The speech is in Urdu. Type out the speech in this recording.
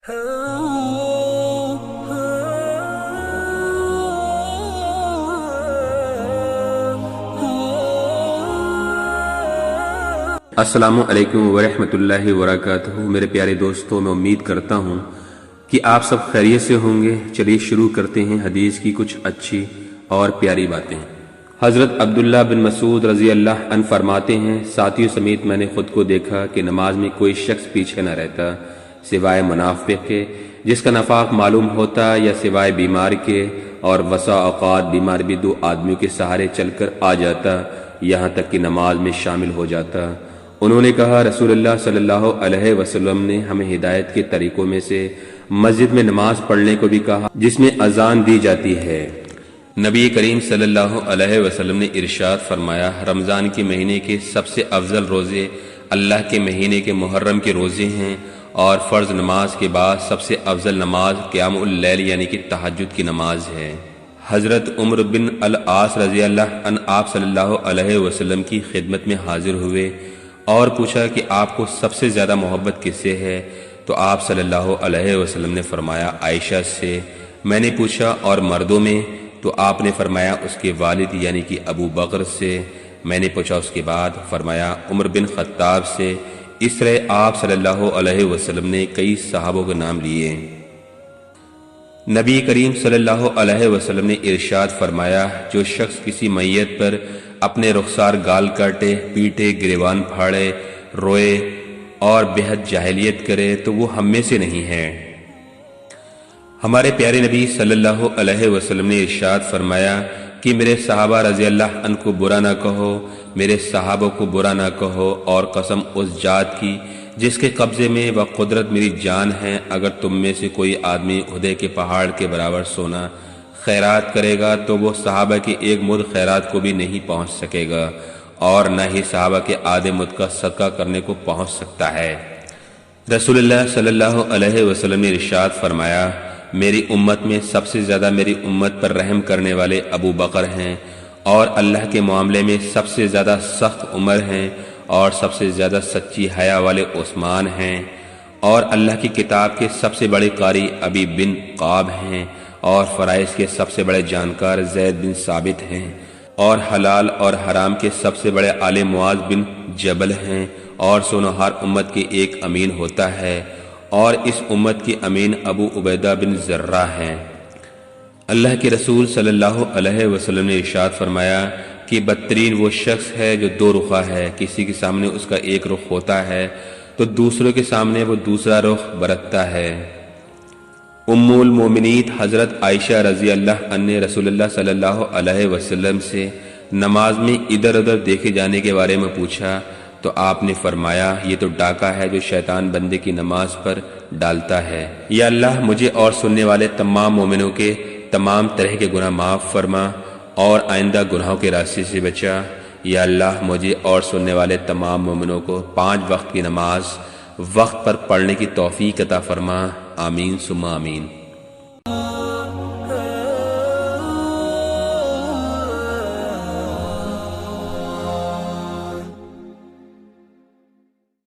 السلام علیکم ورحمۃ اللہ وبرکاتہ۔ میرے پیارے دوستوں، میں امید کرتا ہوں کہ آپ سب خیریت سے ہوں گے۔ چلیے شروع کرتے ہیں حدیث کی کچھ اچھی اور پیاری باتیں۔ حضرت عبداللہ بن مسعود رضی اللہ عنہ فرماتے ہیں، ساتھیوں سمیت میں نے خود کو دیکھا کہ نماز میں کوئی شخص پیچھے نہ رہتا سوائے منافق کے جس کا نفاق معلوم ہوتا، یا سوائے بیمار کے، اور وسع اوقات بیمار بھی دو آدمیوں کے سہارے چل کر آ جاتا یہاں تک کہ نماز میں شامل ہو جاتا۔ انہوں نے کہا، رسول اللہ صلی اللہ علیہ وسلم نے ہمیں ہدایت کے طریقوں میں سے مسجد میں نماز پڑھنے کو بھی کہا جس میں اذان دی جاتی ہے۔ نبی کریم صلی اللہ علیہ وسلم نے ارشاد فرمایا، رمضان کے مہینے کے سب سے افضل روزے اللہ کے مہینے کے محرم کے روزے ہیں، اور فرض نماز کے بعد سب سے افضل نماز قیام اللیل یعنی کہ تہجد کی نماز ہے۔ حضرت عمر بن العاص رضی اللہ عنہ آپ صلی اللہ علیہ وسلم کی خدمت میں حاضر ہوئے اور پوچھا کہ آپ کو سب سے زیادہ محبت کس سے ہے؟ تو آپ صلی اللہ علیہ وسلم نے فرمایا، عائشہ سے۔ میں نے پوچھا، اور مردوں میں؟ تو آپ نے فرمایا، اس کے والد یعنی کہ ابو بکر سے۔ میں نے پوچھا اس کے بعد؟ فرمایا، عمر بن خطاب سے۔ اس طرح آپ صلی اللہ علیہ وسلم نے کئی صحابوں کے نام لیے۔ نبی کریم صلی اللہ علیہ وسلم نے ارشاد فرمایا، جو شخص کسی میت پر اپنے رخسار گال کاٹے، پیٹے، گریبان پھاڑے، روئے اور بہت جاہلیت کرے تو وہ ہم میں سے نہیں ہے۔ ہمارے پیارے نبی صلی اللہ علیہ وسلم نے ارشاد فرمایا کہ میرے صحابہ رضی اللہ عنہ کو برا نہ کہو، میرے صحابوں کو برا نہ کہو، اور قسم اس ذات کی جس کے قبضے میں وہ قدرت میری جان ہے، اگر تم میں سے کوئی آدمی احد کے پہاڑ کے برابر سونا خیرات کرے گا تو وہ صحابہ کے ایک مد خیرات کو بھی نہیں پہنچ سکے گا، اور نہ ہی صحابہ کے آدھے مد کا صدقہ کرنے کو پہنچ سکتا ہے۔ رسول اللہ صلی اللہ علیہ وسلم نے ارشاد فرمایا، میری امت میں سب سے زیادہ میری امت پر رحم کرنے والے ابو بکر ہیں، اور اللہ کے معاملے میں سب سے زیادہ سخت عمر ہیں، اور سب سے زیادہ سچی حیا والے عثمان ہیں، اور اللہ کی کتاب کے سب سے بڑے قاری ابی بن قاب ہیں، اور فرائض کے سب سے بڑے جانکار زید بن ثابت ہیں، اور حلال اور حرام کے سب سے بڑے عالم معاذ بن جبل ہیں، اور سونو ہر امت کے ایک امین ہوتا ہے، اور اس امت کے امین ابو عبیدہ بن زرہ ہیں۔ اللہ کے رسول صلی اللہ علیہ وسلم نے ارشاد فرمایا کہ بدترین وہ شخص ہے جو دو رخا ہے، کسی کے سامنے اس کا ایک رخ ہوتا ہے تو دوسروں کے سامنے وہ دوسرا رخ برتتا ہے۔ ام المومنین حضرت عائشہ رضی اللہ عنہ نے رسول اللہ صلی اللہ علیہ وسلم سے نماز میں ادھر ادھر دیکھے جانے کے بارے میں پوچھا تو آپ نے فرمایا، یہ تو ڈاکہ ہے جو شیطان بندے کی نماز پر ڈالتا ہے۔ یا اللہ مجھے اور سننے والے تمام مومنوں کے تمام طرح کے گناہ معاف فرما اور آئندہ گناہوں کے راستے سے بچا۔ یا اللہ مجھے اور سننے والے تمام مومنوں کو 5 وقت کی نماز وقت پر پڑھنے کی توفیق عطا فرما، آمین ثم آمین۔